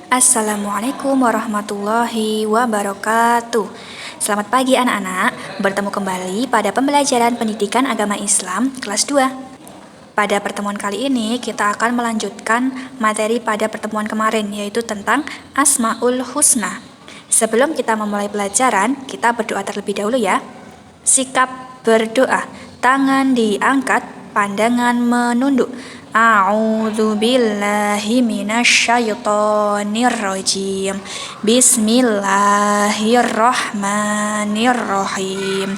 Assalamualaikum warahmatullahi wabarakatuh. Selamat pagi anak-anak, bertemu kembali pada pembelajaran pendidikan agama Islam kelas 2. Pada pertemuan kali ini kita akan melanjutkan materi pada pertemuan kemarin, yaitu tentang Asmaul Husna. Sebelum kita memulai pelajaran, kita berdoa terlebih dahulu ya. Sikap berdoa, tangan diangkat, pandangan menunduk. A'udzu billahi minasyaitonir rajim. Bismillahirrahmanirrahim.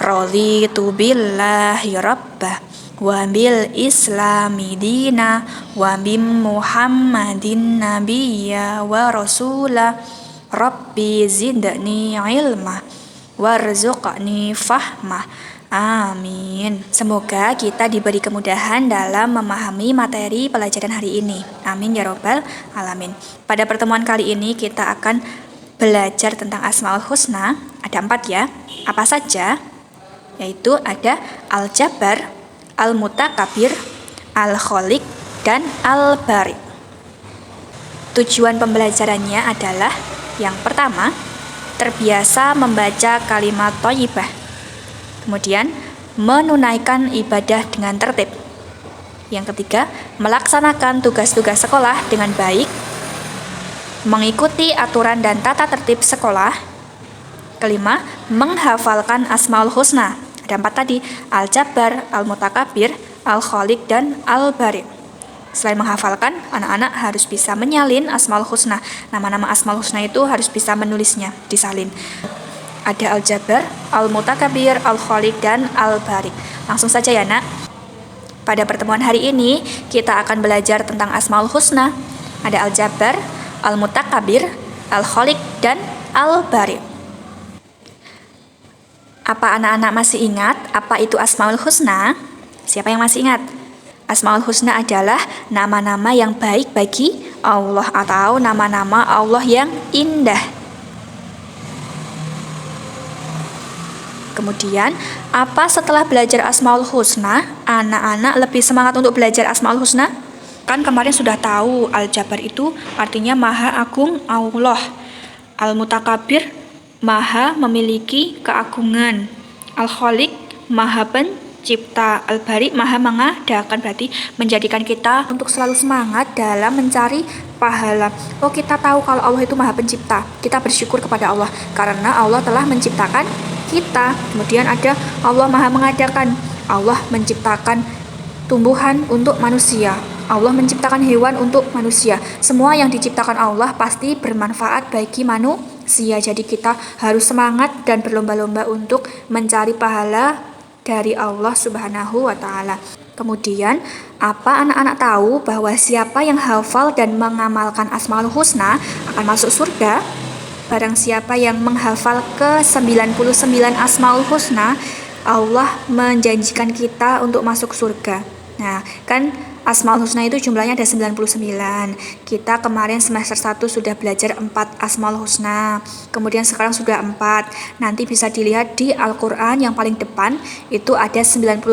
Raditu billahi rabbah wa bil islami dina wa bim muhammadin nabiyya wa rasula. Rabbi zidni ilma warzuqni fahmah. Amin. Semoga kita diberi kemudahan dalam memahami materi pelajaran hari ini. Amin ya robbal alamin. Pada pertemuan kali ini kita akan belajar tentang Asmaul Husna. Ada 4 ya. Apa saja? Yaitu ada Al-Jabbar, Al-Mutakabir, Al-Khaliq, dan Al-Bari. Tujuan pembelajarannya adalah yang pertama, terbiasa membaca kalimat thayyibah. Kemudian, menunaikan ibadah dengan tertib. Yang ketiga, melaksanakan tugas-tugas sekolah dengan baik, mengikuti aturan dan tata tertib sekolah. Kelima, menghafalkan Asmaul Husna. Ada 4 tadi, Al-Jabbar, Al-Mutakabir, Al-Khaliq, dan Al-Bari. Selain menghafalkan, anak-anak harus bisa menyalin Asmaul Husna. Nama-nama Asmaul Husna itu harus bisa menulisnya, disalin. Ada Al-Jabbar, Al-Mutakabir, Al-Khaliq, dan Al-Bari. Langsung saja ya nak. Pada pertemuan hari ini kita akan belajar tentang Asmaul Husna. Ada Al-Jabbar, Al-Mutakabir, Al-Khaliq, dan Al-Bari. Apa anak-anak masih ingat apa itu Asmaul Husna? Siapa yang masih ingat? Asmaul Husna adalah nama-nama yang baik bagi Allah atau nama-nama Allah yang indah. Kemudian, apa setelah belajar Asmaul Husna, anak-anak lebih semangat untuk belajar Asmaul Husna? Kan kemarin sudah tahu, Al-Jabbar itu artinya Maha Agung Allah. Al-Mutakabir, Maha memiliki keagungan. Al-Khaliq, Maha Pencipta. Al-Bari, Maha mengadakan, berarti menjadikan kita untuk selalu semangat dalam mencari pahala. Oh, kita tahu kalau Allah itu Maha Pencipta. Kita bersyukur kepada Allah karena Allah telah menciptakan kita. Kemudian ada Allah Maha Mengadakan. Allah menciptakan tumbuhan untuk manusia. Allah menciptakan hewan untuk manusia. Semua yang diciptakan Allah pasti bermanfaat bagi manusia. Jadi kita harus semangat dan berlomba-lomba untuk mencari pahala dari Allah Subhanahu wa Ta'ala. Kemudian, apa anak-anak tahu bahwa siapa yang hafal dan mengamalkan Asmaul Husna akan masuk surga? Barang siapa yang menghafal ke-99 Asmaul Husna, Allah menjanjikan kita untuk masuk surga. Nah, kan Asmaul Husna itu jumlahnya ada 99. Kita kemarin semester 1 sudah belajar 4 Asmaul Husna. Kemudian sekarang sudah 4. Nanti bisa dilihat di Al-Quran yang paling depan, itu ada 99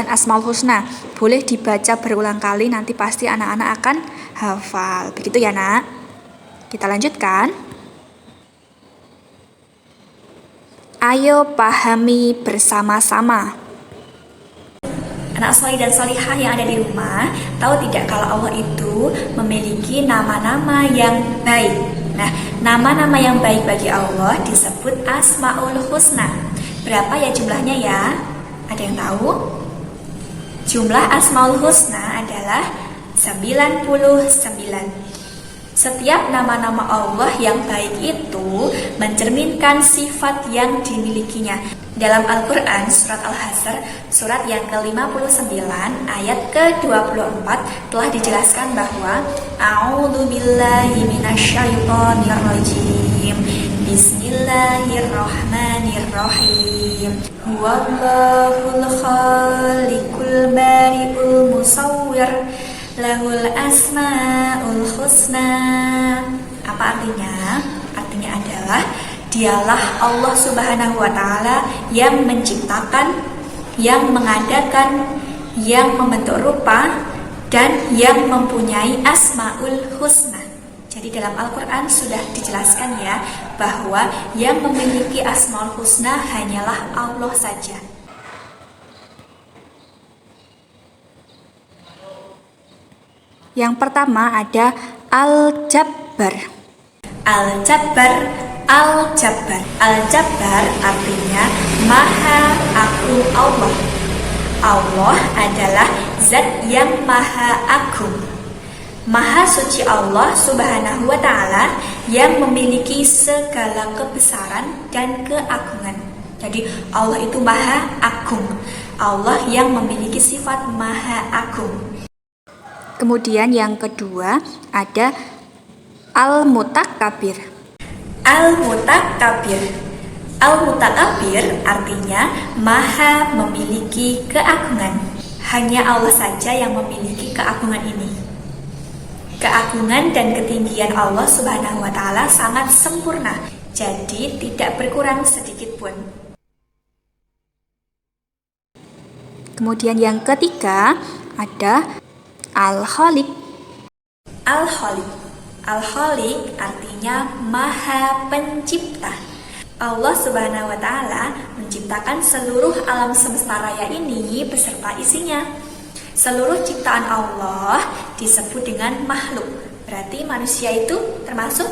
Asmaul Husna. Boleh dibaca berulang kali, nanti pasti anak-anak akan hafal. Begitu ya nak? Kita lanjutkan. Ayo pahami bersama-sama. Anak solih dan solihah yang ada di rumah, tahu tidak kalau Allah itu memiliki nama-nama yang baik. Nah, nama-nama yang baik bagi Allah disebut Asmaul Husna. Berapa ya jumlahnya ya? Ada yang tahu? Jumlah Asmaul Husna adalah 99. Setiap nama-nama Allah yang baik itu mencerminkan sifat yang dimilikinya. Dalam Al-Quran, surat Al-Hasr, surat yang ke-59, ayat ke-24, telah dijelaskan bahwa A'udzu billahi minasyaitonir rajim. Bismillahirrahmanirrahim. Huwallahul khaliqul bari'ul musawwir. Lahul asmaul husna. Apa artinya? Artinya adalah dialah Allah Subhanahu wa Ta'ala yang menciptakan, yang mengadakan, yang membentuk rupa, dan yang mempunyai asmaul husna. Jadi dalam Al-Quran sudah dijelaskan ya, bahwa yang memiliki Asmaul Husna hanyalah Allah saja. Yang pertama ada Al-Jabbar. Al-Jabbar, Al-Jabbar. Al-Jabbar artinya Maha Agung Allah. Allah adalah Zat yang Maha Agung. Maha suci Allah Subhanahu wa Ta'ala yang memiliki segala kebesaran dan keagungan. Jadi Allah itu Maha Agung. Allah yang memiliki sifat Maha Agung. Kemudian yang kedua ada Al-Mutakabbir. Al-Mutakabbir. Al-Mutakabbir artinya Maha memiliki keagungan. Hanya Allah saja yang memiliki keagungan ini. Keagungan dan ketinggian Allah Subhanahu wa Ta'ala sangat sempurna, jadi tidak berkurang sedikit pun. Kemudian yang ketiga ada Al-Khaliq. Al-Khaliq. Al-Khaliq artinya Maha Pencipta. Allah Subhanahu wa Ta'ala menciptakan seluruh alam semesta raya ini beserta isinya. Seluruh ciptaan Allah disebut dengan makhluk. Berarti manusia itu termasuk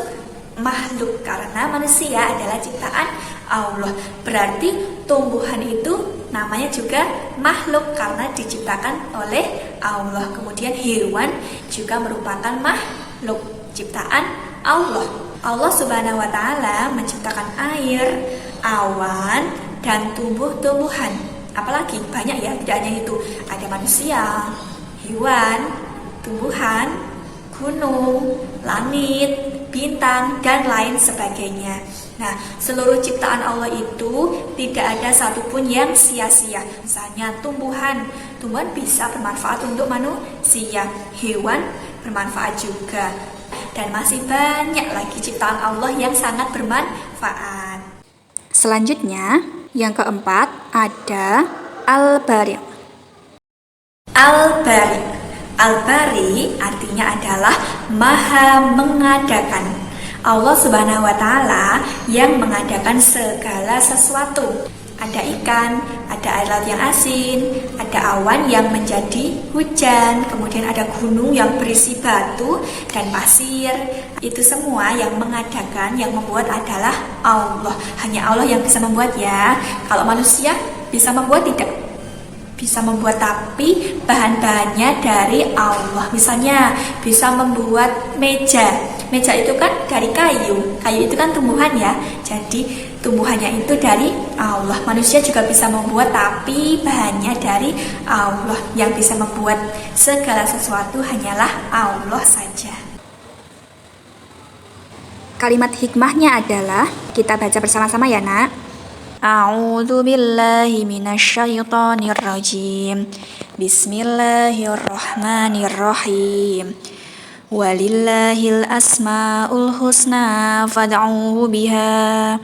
makhluk karena manusia adalah ciptaan Allah. Berarti tumbuhan itu namanya juga makhluk karena diciptakan oleh Allah. Kemudian hewan juga merupakan makhluk ciptaan Allah. Allah Subhanahu wa Ta'ala menciptakan air, awan, dan tumbuh-tumbuhan. Apalagi banyak ya, tidak hanya itu. Ada manusia, hewan, tumbuhan, gunung, langit, bintang, dan lain sebagainya. Nah, seluruh ciptaan Allah itu tidak ada satupun yang sia-sia. Misalnya tumbuhan bisa bermanfaat untuk manusia, hewan bermanfaat juga. Dan masih banyak lagi ciptaan Allah yang sangat bermanfaat. Selanjutnya, yang keempat ada Al-Bari. Al-Bari. Al-Bari artinya adalah Maha Mengadakan. Allah Subhanahu wa Ta'ala yang mengadakan segala sesuatu. Ada ikan, ada air laut yang asin, ada awan yang menjadi hujan, kemudian ada gunung yang berisi batu dan pasir. Itu semua yang mengadakan, yang membuat adalah Allah. Hanya Allah yang bisa membuat ya. Kalau manusia bisa membuat tidak? Bisa membuat, tapi bahan-bahannya dari Allah. Misalnya bisa membuat meja. Meja itu kan dari kayu. Kayu itu kan tumbuhan ya. Jadi tumbuhannya itu dari Allah. Manusia juga bisa membuat, tapi bahannya dari Allah. Yang bisa membuat segala sesuatu hanyalah Allah saja. Kalimat hikmahnya adalah, kita baca bersama-sama ya nak. A'udzu billahi minasyaitonir rajim. Bismillahirrahmanirrahim. Walillahil asmaul husna fad'uhu biha.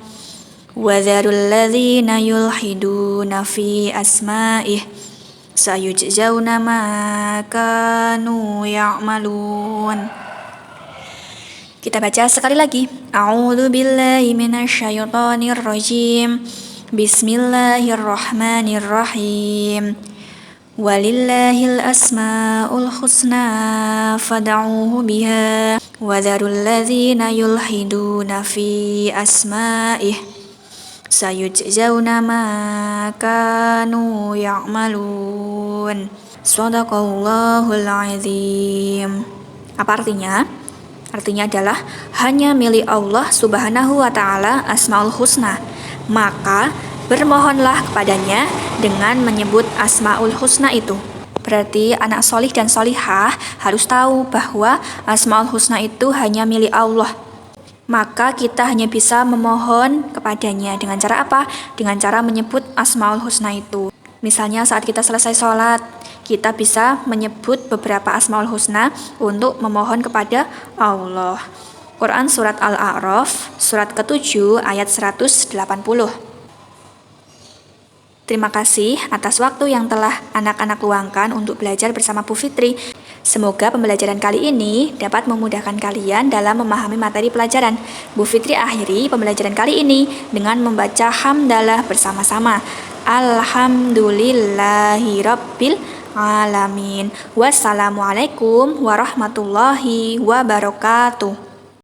Wadharul ladzina yulhiduna fi asma'ih. Sayujzauna ma kanu ya'malun. Kita baca sekali lagi. A'udzu billahi minasyaitonir rajim. Bismillahirrahmanirrahim. Walillahil asmaul husna fad'uhu biha. Wadharul ladzina yulhiduna fi asma'ih. Sayujzauna ma kanu ya'malun. Shadaqallahul azim. Apa artinya? Artinya adalah hanya milik Allah Subhanahu wa Ta'ala Asmaul Husna. Maka bermohonlah kepadanya dengan menyebut Asmaul Husna itu. Berarti anak solih dan solihah harus tahu bahwa Asmaul Husna itu hanya milik Allah. Maka kita hanya bisa memohon kepadanya. Dengan cara apa? Dengan cara menyebut Asmaul Husna itu. Misalnya saat kita selesai sholat, kita bisa menyebut beberapa Asmaul Husna untuk memohon kepada Allah. Quran Surat Al-A'raf, surat ke-7 ayat 180. Terima kasih atas waktu yang telah anak-anak luangkan untuk belajar bersama Bu Fitri. Semoga pembelajaran kali ini dapat memudahkan kalian dalam memahami materi pelajaran. Bu Fitri akhiri pembelajaran kali ini dengan membaca hamdalah bersama-sama. Alhamdulillahirabbil alamin. Wassalamualaikum warahmatullahi wabarakatuh.